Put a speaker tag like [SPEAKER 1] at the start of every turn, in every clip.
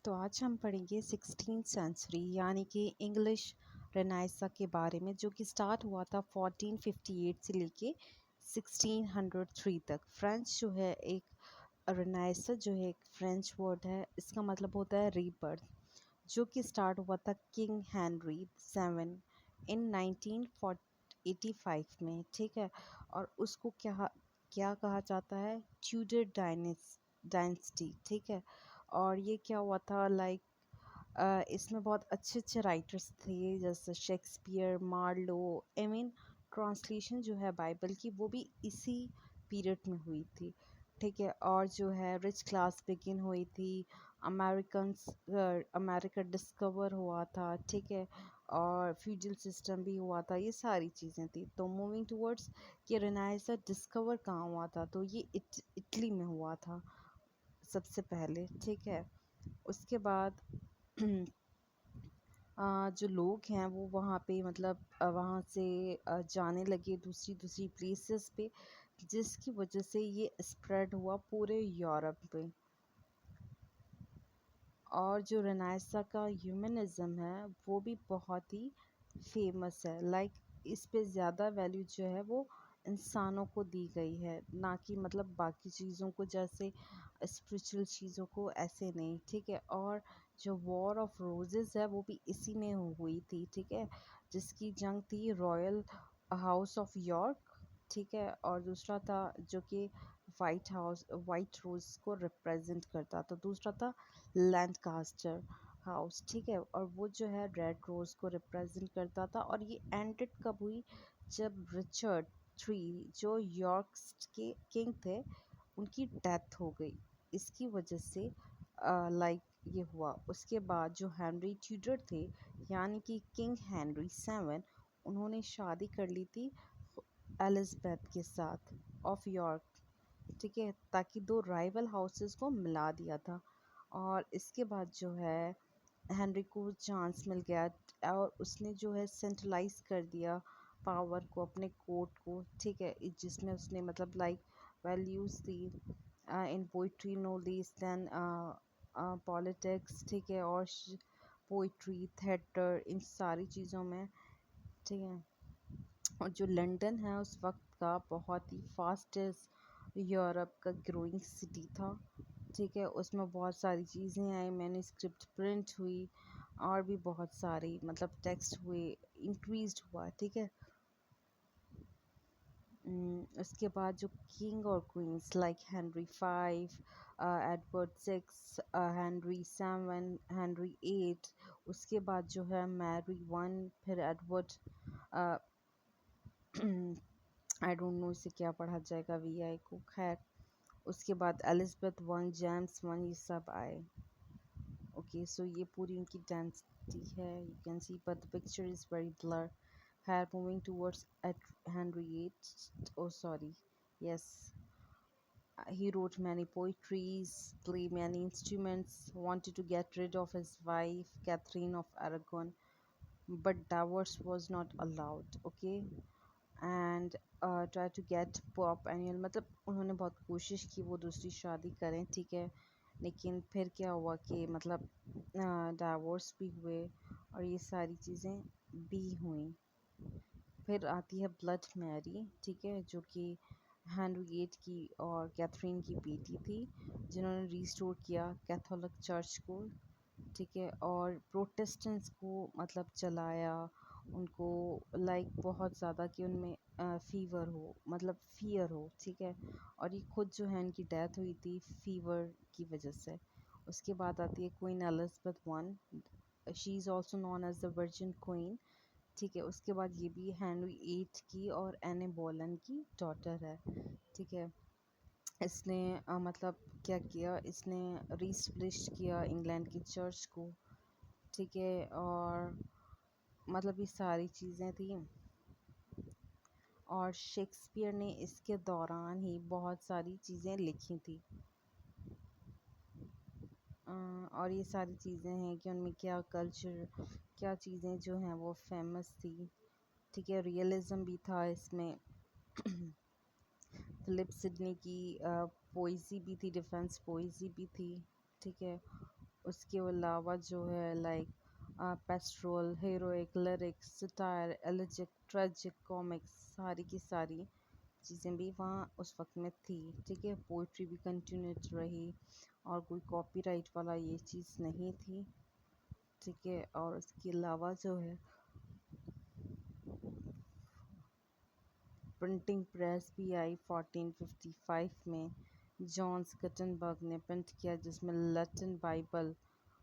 [SPEAKER 1] तो आज हम पढ़ेंगे 16th सेंचुरी यानी कि इंग्लिश रेनाइसा के बारे में, जो कि स्टार्ट हुआ था 1458 से लेके 1603 तक। फ्रेंच जो है एक रेनाइसा जो है एक फ्रेंच वर्ड है, इसका मतलब होता है रीबर्थ, जो कि स्टार्ट हुआ था किंग हेनरी 7 इन 1985 में। ठीक है, और उसको क्या क्या कहा जाता है, ट्यूडर डायनेस्टी। ठीक है, और ये क्या हुआ था लाइक इसमें बहुत अच्छे अच्छे राइटर्स थे, जैसे Shakespeare, Marlowe. I mean translation जो है बाइबल की वो भी इसी पीरियड में हुई थी। ठीक है, और जो है रिच क्लास बिगिन हुई थी, अमेरिका डिस्कवर हुआ था। ठीक है, और फ्यूडल सिस्टम भी हुआ था, ये सारी चीज़ें थी। तो मूविंग टूवर्ड्स कि रेनाइसा डिस्कवर कहाँ हुआ था, तो ये इटली में हुआ था सबसे पहले। ठीक है, उसके बाद जो लोग हैं वो वहाँ पे मतलब वहाँ से जाने लगे दूसरी दूसरी प्लेसेस पे, जिसकी वजह से ये स्प्रेड हुआ पूरे यूरोप पे। और जो रेनेसां का ह्यूमनिज़्म है वो भी बहुत ही फेमस है। लाइक इस पे ज़्यादा वैल्यू जो है वो इंसानों को दी गई है, ना कि मतलब बाकी चीज़ों को, जैसे स्पिरिचुअल चीज़ों को ऐसे नहीं। ठीक है, और जो वॉर ऑफ रोजेस है वो भी इसी में हुई थी। ठीक है, जिसकी जंग थी रॉयल हाउस ऑफ यॉर्क। ठीक है, और दूसरा था जो कि वाइट रोज को रिप्रेजेंट करता था। दूसरा था लैंडकास्टर हाउस। ठीक है, और वो जो है रेड रोज को रिप्रेजेंट करता था। और ये एंडेड कब हुई, जब रिचर्ड 3 जो यॉर्क के किंग थे उनकी डेथ हो गई। इसकी वजह से लाइक ये हुआ। उसके बाद जो हेनरी ट्यूडर थे यानी कि किंग हेनरी 7, उन्होंने शादी कर ली थी एलिज़ाबेथ के साथ ऑफ यॉर्क। ठीक है, ताकि दो राइवल हाउसेस को मिला दिया था। और इसके बाद जो है हेनरी को चांस मिल गया, और उसने जो है सेंट्रलाइज कर दिया पावर को, अपने कोर्ट को। ठीक है, जिसमें उसने मतलब लाइक वैल्यूज़ थी in poetry no less than politics. ठीक है, और पोइट्री, थिएटर, इन सारी चीज़ों में। ठीक है, और जो लंदन है उस वक्त का बहुत ही फास्टेस्ट यूरोप का ग्रोइंग सिटी था। ठीक है, उसमें बहुत सारी चीज़ें आई, मैन्युस्क्रिप्ट प्रिंट हुई, और भी बहुत सारी मतलब टेक्स्ट हुए, इंक्रीज्ड हुआ। ठीक है, उसके बाद जो किंग और queens like Henry 5, Edward 6, Henry 7, Henry 8, उसके बाद जो है मैरी 1, फिर एडवर्ड आई डोंट नो इसे क्या पढ़ा जाएगा, VI को, खैर। उसके बाद एलिज़ाबेथ 1, जेम्स 1, ये सब आए। ओके, सो ये पूरी उनकी डेंसिटी है, you can see, but the picture is very blur. खैर, moving towards at Henry 8, oh sorry, yes, he wrote many poetries, played many instruments, wanted to get rid of his wife Catherine of Aragon, but divorce was not allowed. Okay, and try to get pop annual, मतलब उन्होंने बहुत कोशिश की वो दूसरी शादी करें। ठीक है, लेकिन फिर क्या हुआ कि मतलब डाइवोर्स भी हुए और ये सारी चीज़ें भी हुई। फिर आती है ब्लड मैरी। ठीक है, जो कि हेनरी 8 की और कैथरीन की बेटी थी, जिन्होंने रिस्टोर किया कैथोलिक चर्च को। ठीक है, और प्रोटेस्टेंट्स को मतलब चलाया उनको, लाइक बहुत ज़्यादा कि उनमें फीवर हो, मतलब फियर हो। ठीक है, और ये खुद जो है इनकी डेथ हुई थी फीवर की वजह से। उसके बाद आती है queen Elizabeth 1, she is also known as the virgin queen. ठीक है, उसके बाद ये भी हेनरी 8 की और एने बोलन की डॉटर है। ठीक है, इसने मतलब क्या किया, इसने रीस्टैब्लिश किया इंग्लैंड की चर्च को। ठीक है, और मतलब ये सारी चीज़ें थी। और शेक्सपियर ने इसके दौरान ही बहुत सारी चीज़ें लिखी थी। और ये सारी चीज़ें हैं कि उनमें क्या कल्चर, क्या चीज़ें जो हैं वो फेमस थी। ठीक है, रियलिज़म भी था इसमें। फिलिप सिडनी की पोइज़ी भी थी, डिफेंस पोइज़ी भी थी। ठीक है, उसके अलावा जो है like pastoral, heroic, lyrics, satire, elegiac, tragic, comics, सारी की सारी चीज़ें भी वहाँ उस वक्त में थी। ठीक है, पोइट्री भी कंटिन्यूड रही और कोई कॉपीराइट वाला ये चीज़ नहीं थी। ठीक है, और उसके अलावा जो है प्रिंटिंग प्रेस भी आई 1455 में। जॉन्स गटनबर्ग ने प्रिंट किया जिसमें लैटिन बाइबल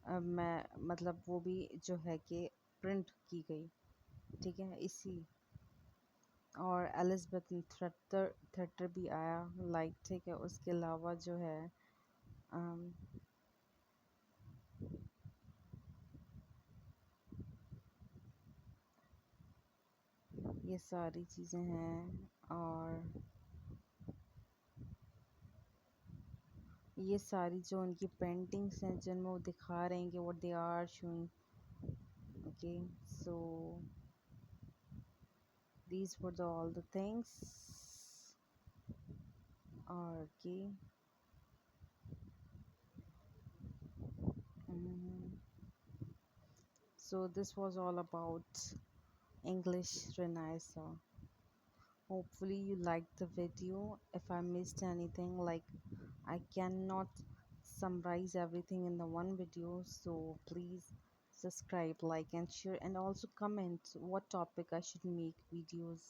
[SPEAKER 1] मैं मतलब वो भी जो है कि प्रिंट की गई। ठीक है, इसी और एलिज़ाबेथ थ्रेटर थ्रेटर भी आया लाइक। ठीक है, उसके अलावा जो है अम, ये सारी चीज़ें हैं। और ये सारी जो उनकी पेंटिंग्स हैं जिनमें वो दिखा रहे हैं कि what they are showing. Okay, so these were all the things. Okay. mm, so this was all about English Renaissance. Hopefully you liked the video. If I missed anything, like I cannot summarize everything in the one video, so please subscribe, like and share, and also comment what topic I should make videos.